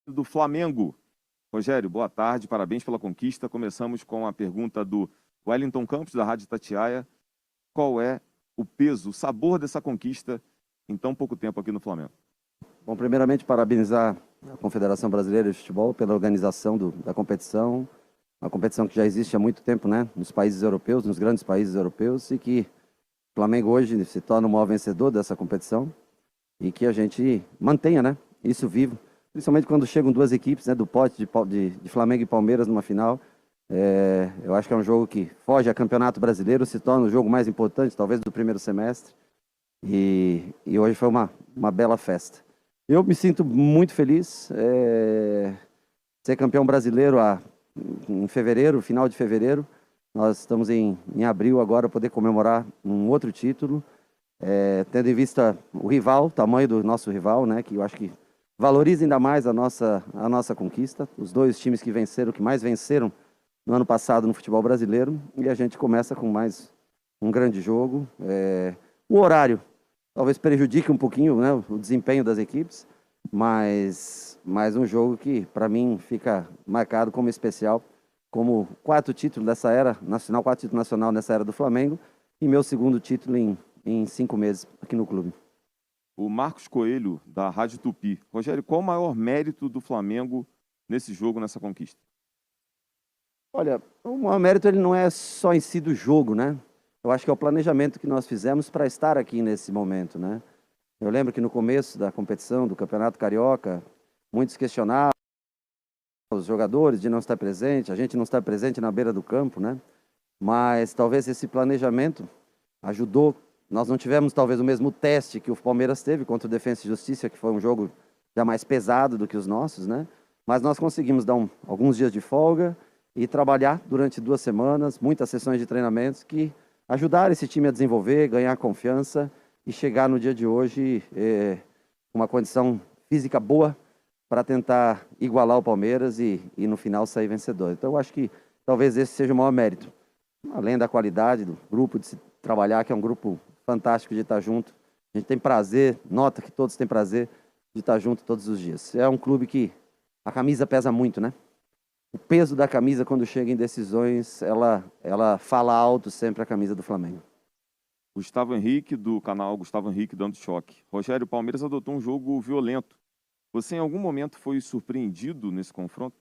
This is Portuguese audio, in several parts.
do Flamengo. Rogério, boa tarde, parabéns pela conquista. Começamos com a pergunta do Wellington Campos, da Rádio Itatiaia. Qual é o peso, o sabor dessa conquista em tão pouco tempo aqui no Flamengo? Bom, primeiramente, parabenizar a Confederação Brasileira de Futebol pela organização da competição, uma competição que já existe há muito tempo, né, nos países europeus, nos grandes países europeus, e que o Flamengo hoje se torna o maior vencedor dessa competição e que a gente mantenha, né, isso vivo, principalmente quando chegam duas equipes, né, do pote de Flamengo e Palmeiras numa final. Eu acho que é um jogo que foge a Campeonato Brasileiro, se torna o jogo mais importante, talvez, do primeiro semestre, e hoje foi uma bela festa. Eu me sinto muito feliz, ser campeão brasileiro em fevereiro, final de fevereiro. Nós estamos em abril agora, poder comemorar um outro título, tendo em vista o rival, o tamanho do nosso rival, né, que eu acho que valoriza ainda mais a nossa conquista. Os dois times que venceram, que mais venceram no ano passado no futebol brasileiro, e a gente começa com mais um grande jogo. O horário talvez prejudique um pouquinho, né, o desempenho das equipes, mas um jogo que, para mim, fica marcado como especial, como quarto título dessa era nacional, quarto título nacional nessa era do Flamengo, e meu segundo título em 5 meses aqui no clube. O Marcos Coelho, da Rádio Tupi. Rogério, qual o maior mérito do Flamengo nesse jogo, nessa conquista? Olha, o maior mérito ele não é só em si do jogo, né? Eu acho que é o planejamento que nós fizemos para estar aqui nesse momento, né? Eu lembro que no começo da competição, do Campeonato Carioca, muitos questionavam os jogadores de não estar presente, a gente não estar presente na beira do campo, né? Mas talvez esse planejamento ajudou. Nós não tivemos talvez o mesmo teste que o Palmeiras teve contra o Defensa e Justiça, que foi um jogo já mais pesado do que os nossos, né? Mas nós conseguimos dar alguns dias de folga e trabalhar durante 2 semanas, muitas sessões de treinamentos que ajudaram esse time a desenvolver, ganhar confiança e chegar no dia de hoje com uma condição física boa para tentar igualar o Palmeiras e no final sair vencedor. Então eu acho que talvez esse seja o maior mérito, além da qualidade do grupo de se trabalhar, que é um grupo fantástico de estar junto. A gente tem prazer, nota que todos têm prazer de estar junto todos os dias. É um clube que a camisa pesa muito, né? O peso da camisa, quando chega em decisões, ela fala alto sempre a camisa do Flamengo. Gustavo Henrique, do canal Gustavo Henrique Dando Choque. Rogério, o Palmeiras adotou um jogo violento. Você em algum momento foi surpreendido nesse confronto?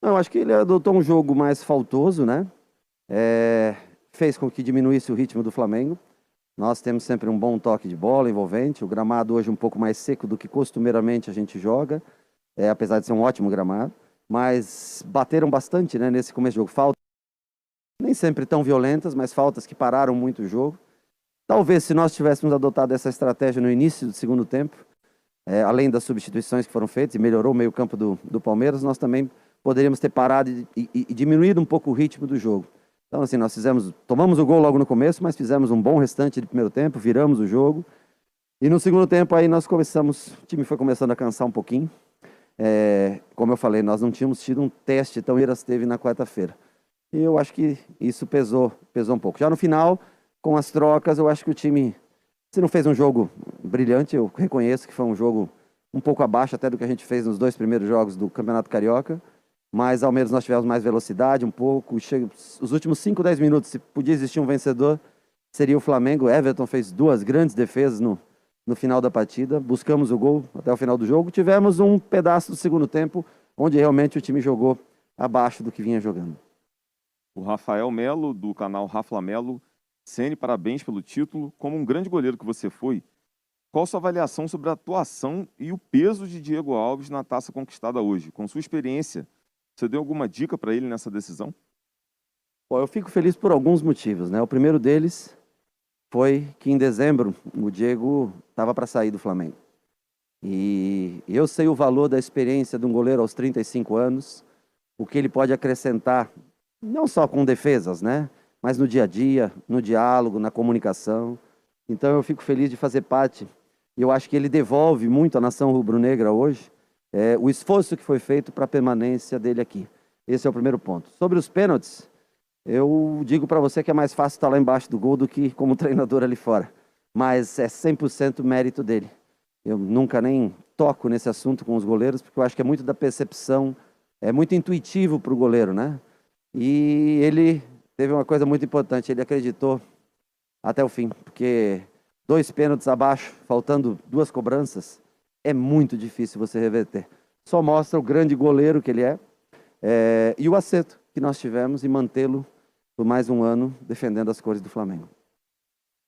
Não, acho que ele adotou um jogo mais faltoso, né? Fez com que diminuísse o ritmo do Flamengo. Nós temos sempre um bom toque de bola envolvente. O gramado hoje é um pouco mais seco do que costumeiramente a gente joga, apesar de ser um ótimo gramado. Mas bateram bastante, né, nesse começo de jogo. Faltas nem sempre tão violentas, mas faltas que pararam muito o jogo. Talvez se nós tivéssemos adotado essa estratégia no início do segundo tempo, além das substituições que foram feitas e melhorou o meio campo do Palmeiras, nós também poderíamos ter parado e diminuído um pouco o ritmo do jogo. Então, assim, nós tomamos o gol logo no começo, mas fizemos um bom restante de primeiro tempo, viramos o jogo. E no segundo tempo aí o time foi começando a cansar um pouquinho. Como eu falei, nós não tínhamos tido um teste tão Palmeiras teve na quarta-feira. E eu acho que isso pesou um pouco. Já no final, com as trocas, eu acho que o time, se não fez um jogo brilhante, eu reconheço que foi um jogo um pouco abaixo até do que a gente fez nos 2 primeiros jogos do Campeonato Carioca, mas ao menos nós tivemos mais velocidade um pouco. Os últimos 5, 10 minutos, se podia existir um vencedor, seria o Flamengo. Everton fez 2 grandes defesas no final da partida, buscamos o gol até o final do jogo. Tivemos um pedaço do segundo tempo, onde realmente o time jogou abaixo do que vinha jogando. O Rafael Melo, do canal Rafa Melo. Ceni, parabéns pelo título. Como um grande goleiro que você foi, qual a sua avaliação sobre a atuação e o peso de Diego Alves na taça conquistada hoje? Com sua experiência, você deu alguma dica para ele nessa decisão? Bom, eu fico feliz por alguns motivos, né? O primeiro deles foi que em dezembro o Diego estava para sair do Flamengo. E eu sei o valor da experiência de um goleiro aos 35 anos, o que ele pode acrescentar, não só com defesas, né? Mas no dia a dia, no diálogo, na comunicação. Então eu fico feliz de fazer parte. E eu acho que ele devolve muito à nação rubro-negra hoje o esforço que foi feito para a permanência dele aqui. Esse é o primeiro ponto. Sobre os pênaltis, eu digo para você que é mais fácil estar lá embaixo do gol do que como treinador ali fora. Mas é 100% mérito dele. Eu nunca nem toco nesse assunto com os goleiros, porque eu acho que é muito da percepção, é muito intuitivo para o goleiro, né? E ele teve uma coisa muito importante, ele acreditou até o fim, porque 2 pênaltis abaixo, faltando 2 cobranças, é muito difícil você reverter. Só mostra o grande goleiro que ele é, e o acerto que nós tivemos em mantê-lo por mais um ano defendendo as cores do Flamengo.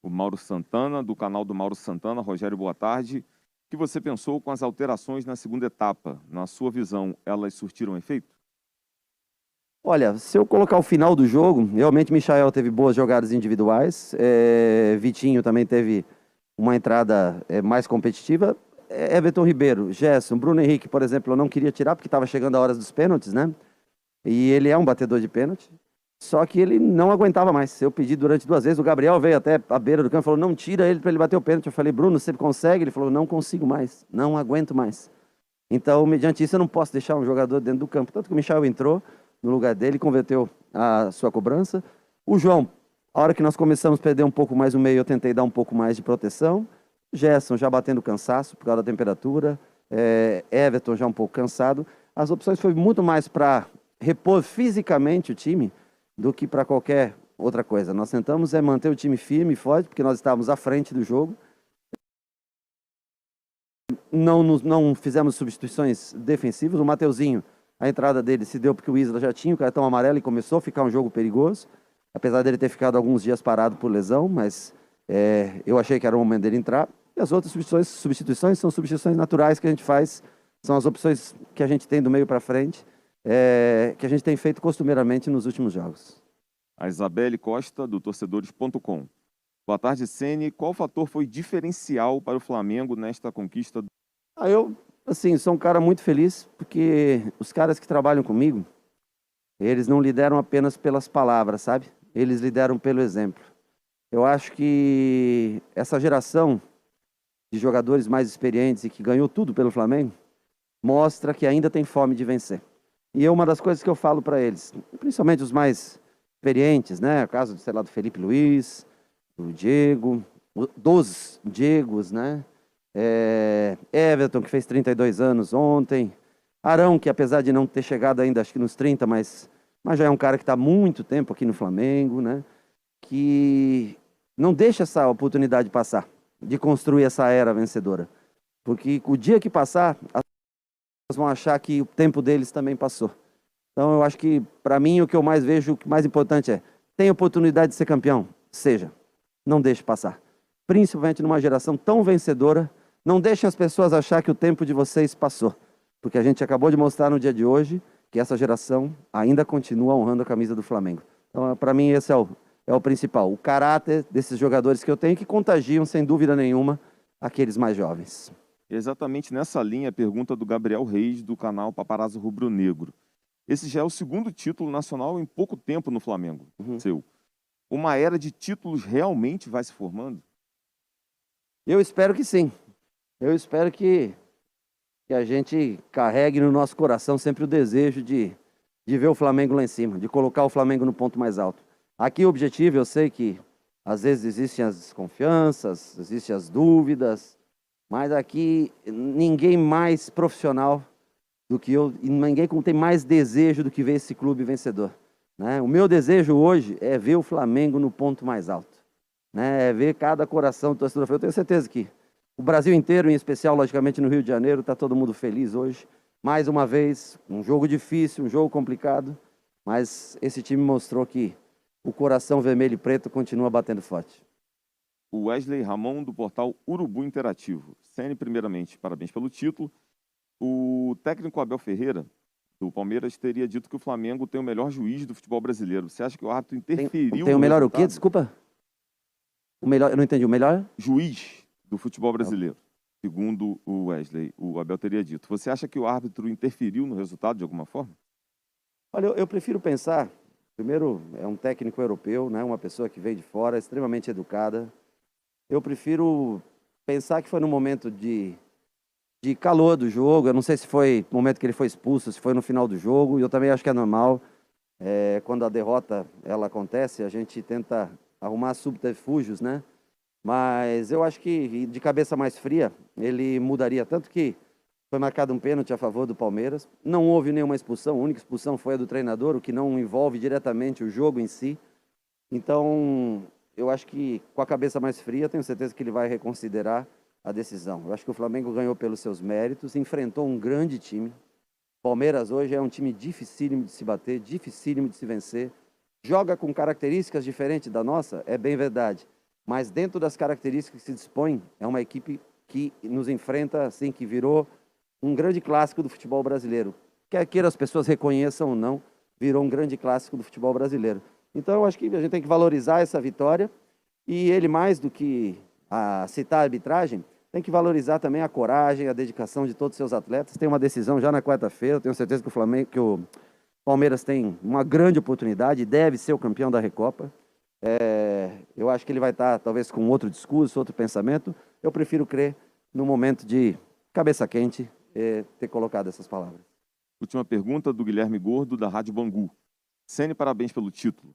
O Mauro Santana, do canal do Mauro Santana. Rogério, boa tarde. O que você pensou com as alterações na segunda etapa? Na sua visão, elas surtiram efeito? Olha, se eu colocar o final do jogo, realmente Michael teve boas jogadas individuais, Vitinho também teve uma entrada mais competitiva, Everton Ribeiro, Gerson, Bruno Henrique, por exemplo, eu não queria tirar porque estava chegando a hora dos pênaltis, né? E ele é um batedor de pênalti, só que ele não aguentava mais. Eu pedi durante 2 vezes, o Gabriel veio até a beira do campo e falou, não tira ele para ele bater o pênalti. Eu falei, Bruno, você consegue? Ele falou, não consigo mais, não aguento mais. Então, mediante isso, eu não posso deixar um jogador dentro do campo. Tanto que o Michael entrou no lugar dele, converteu a sua cobrança. O João, a hora que nós começamos a perder um pouco mais o meio, eu tentei dar um pouco mais de proteção. Gerson já batendo cansaço por causa da temperatura. Everton já um pouco cansado. As opções foi muito mais para repor fisicamente o time do que para qualquer outra coisa. Nós tentamos manter o time firme e forte, porque nós estávamos à frente do jogo. Não fizemos substituições defensivas. O Mateuzinho, a entrada dele se deu porque o Isla já tinha o cartão amarelo e começou a ficar um jogo perigoso, apesar dele ter ficado alguns dias parado por lesão, mas eu achei que era o momento dele entrar. E as outras substituições são substituições naturais que a gente faz, são as opções que a gente tem do meio para frente, que a gente tem feito costumeiramente nos últimos jogos. A Isabelle Costa, do torcedores.com. Boa tarde, Ceni. Qual fator foi diferencial para o Flamengo nesta conquista? Eu, assim, sou um cara muito feliz, porque os caras que trabalham comigo, eles não lideram apenas pelas palavras, sabe? Eles lideram pelo exemplo. Eu acho que essa geração de jogadores mais experientes e que ganhou tudo pelo Flamengo, mostra que ainda tem fome de vencer. E uma das coisas que eu falo para eles, principalmente os mais experientes, né? O caso, sei lá, do Felipe Luiz, do Diego, dos Diegos, né? Everton, que fez 32 anos ontem. Arão, que apesar de não ter chegado ainda, acho que nos 30, mas já é um cara que está há muito tempo aqui no Flamengo, né? Que não deixa essa oportunidade passar, de construir essa era vencedora. Porque o dia que passar, as pessoas vão achar que o tempo deles também passou. Então eu acho que, para mim, o que eu mais vejo, o que mais importante tem oportunidade de ser campeão? Seja. Não deixe passar. Principalmente numa geração tão vencedora, não deixem as pessoas achar que o tempo de vocês passou. Porque a gente acabou de mostrar no dia de hoje que essa geração ainda continua honrando a camisa do Flamengo. Então, para mim, esse é o principal. O caráter desses jogadores que eu tenho que contagiam, sem dúvida nenhuma, aqueles mais jovens. Exatamente nessa linha, a pergunta do Gabriel Reis, do canal Paparazzo Rubro Negro. Esse já é o 2º título nacional em pouco tempo no Flamengo, seu. Uma era de títulos realmente vai se formando? Eu espero que sim. Eu espero que a gente carregue no nosso coração sempre o desejo de ver o Flamengo lá em cima, de colocar o Flamengo no ponto mais alto. Aqui o objetivo, eu sei que às vezes existem as desconfianças, existem as dúvidas, mas aqui ninguém mais profissional do que eu, e ninguém tem mais desejo do que ver esse clube vencedor. Né? O meu desejo hoje é ver o Flamengo no ponto mais alto. Né? É ver cada coração do torcedor. Eu tenho certeza que o Brasil inteiro, em especial, logicamente, no Rio de Janeiro, está todo mundo feliz hoje. Mais uma vez, um jogo difícil, um jogo complicado, mas esse time mostrou que o coração vermelho e preto continua batendo forte. O Wesley Ramon, do portal Urubu Interativo. Ceni, primeiramente, parabéns pelo título. O técnico Abel Ferreira, do Palmeiras, teria dito que o Flamengo tem o melhor juiz do futebol brasileiro. Você acha que o árbitro interferiu? Tem o melhor o quê? Desculpa? O melhor, eu não entendi. O melhor? Juiz do futebol brasileiro, segundo o Wesley, o Abel teria dito. Você acha que o árbitro interferiu no resultado de alguma forma? Olha, eu prefiro pensar, primeiro, é um técnico europeu, né, uma pessoa que veio de fora, extremamente educada. Eu prefiro pensar que foi no momento de calor do jogo. Eu não sei se foi no momento que ele foi expulso, se foi no final do jogo, e eu também acho que é normal. Quando a derrota ela acontece, a gente tenta arrumar subterfúgios, né? Mas eu acho que, de cabeça mais fria, ele mudaria. Tanto que Foi marcado um pênalti a favor do Palmeiras. Não houve nenhuma expulsão, a única expulsão foi a do treinador, o que não envolve diretamente o jogo em si. Então, eu acho que com a cabeça mais fria, tenho certeza que ele vai reconsiderar a decisão. Eu acho que o Flamengo ganhou pelos seus méritos, enfrentou um grande time. Palmeiras hoje é um time dificílimo de se bater, dificílimo de se vencer. Joga com características diferentes da nossa, é bem verdade. Mas dentro das características que se dispõe, é uma equipe que nos enfrenta, assim, que virou um grande clássico do futebol brasileiro. Quer queira as pessoas reconheçam ou não, virou um grande clássico do futebol brasileiro. Então eu acho que a gente tem que valorizar essa vitória e ele, mais do que citar a arbitragem, tem que valorizar também a coragem, a dedicação de todos os seus atletas. Tem uma decisão já na quarta-feira, tenho certeza que o Palmeiras tem uma grande oportunidade, deve ser o campeão da Recopa. Eu acho que ele vai estar talvez com outro discurso, outro pensamento. Eu prefiro crer no momento de cabeça quente ter colocado essas palavras. Última pergunta do Guilherme Gordo, da Rádio Bangu. Ceni, parabéns pelo título.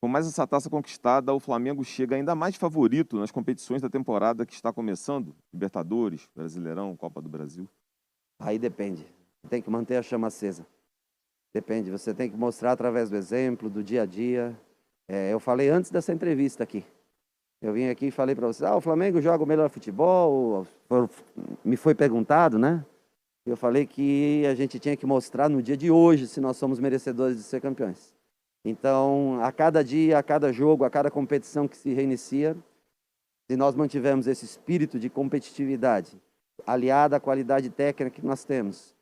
Com mais essa taça conquistada, o Flamengo chega ainda mais favorito nas competições da temporada que está começando? Libertadores, Brasileirão, Copa do Brasil? Aí depende. Tem que manter a chama acesa. Depende. Você tem que mostrar através do exemplo, do dia a dia. Eu falei antes dessa entrevista aqui. Eu vim aqui e falei para vocês, o Flamengo joga o melhor futebol. Me foi perguntado, né? Eu falei que a gente tinha que mostrar no dia de hoje se nós somos merecedores de ser campeões. Então, a cada dia, a cada jogo, a cada competição que se reinicia, se nós mantivermos esse espírito de competitividade, aliado à qualidade técnica que nós temos,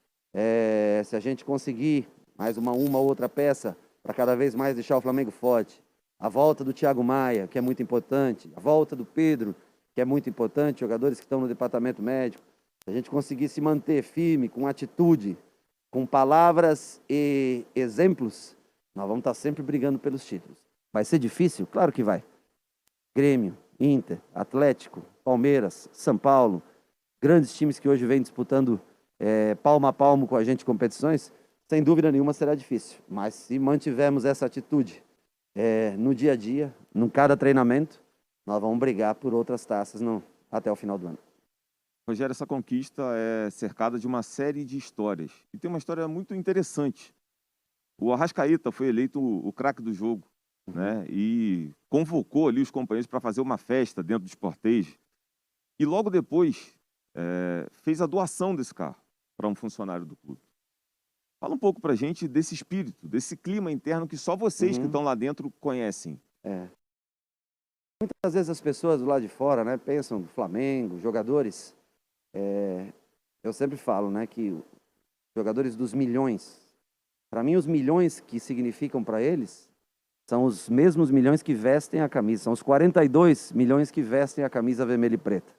se a gente conseguir mais uma outra peça para cada vez mais deixar o Flamengo forte, a volta do Thiago Maia, que é muito importante, a volta do Pedro, que é muito importante, jogadores que estão no departamento médico, se a gente conseguir se manter firme, com atitude, com palavras e exemplos, nós vamos estar sempre brigando pelos títulos. Vai ser difícil? Claro que vai. Grêmio, Inter, Atlético, Palmeiras, São Paulo, grandes times que hoje vêm disputando palmo a palmo com a gente competições, sem dúvida nenhuma será difícil. Mas se mantivermos essa atitude no dia a dia, em cada treinamento, nós vamos brigar por outras taças até o final do ano. Rogério, essa conquista é cercada de uma série de histórias. E tem uma história muito interessante. O Arrascaeta foi eleito o craque do jogo, né? E convocou ali os companheiros para fazer uma festa dentro do Sportage. E logo depois fez a doação desse carro para um funcionário do clube. Fala um pouco para a gente desse espírito, desse clima interno que só vocês que estão lá dentro conhecem. Muitas vezes as pessoas do lado de fora, né, pensam no Flamengo, jogadores. Eu sempre falo, né, que jogadores dos milhões, para mim os milhões que significam para eles são os mesmos milhões que vestem a camisa, são os 42 milhões que vestem a camisa vermelha e preta.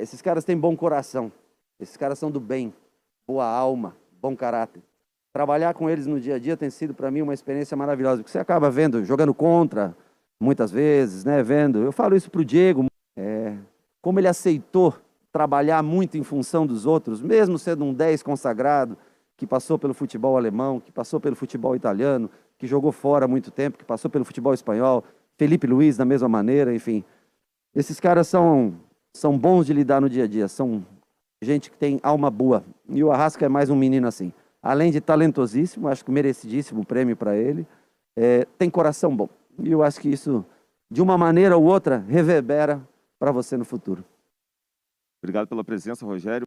Esses caras têm bom coração, esses caras são do bem, boa alma, bom caráter. Trabalhar com eles no dia a dia tem sido para mim uma experiência maravilhosa, porque você acaba vendo, jogando contra, muitas vezes, né, vendo. Eu falo isso para o Diego, como ele aceitou trabalhar muito em função dos outros, mesmo sendo um 10 consagrado, que passou pelo futebol alemão, que passou pelo futebol italiano, que jogou fora há muito tempo, que passou pelo futebol espanhol, Felipe Luiz da mesma maneira, enfim. Esses caras são bons de lidar no dia a dia, são gente que tem alma boa. E o Arrasca é mais um menino assim. Além de talentosíssimo, acho que merecidíssimo o prêmio para ele, tem coração bom. E eu acho que isso, de uma maneira ou outra, reverbera para você no futuro. Obrigado pela presença, Rogério.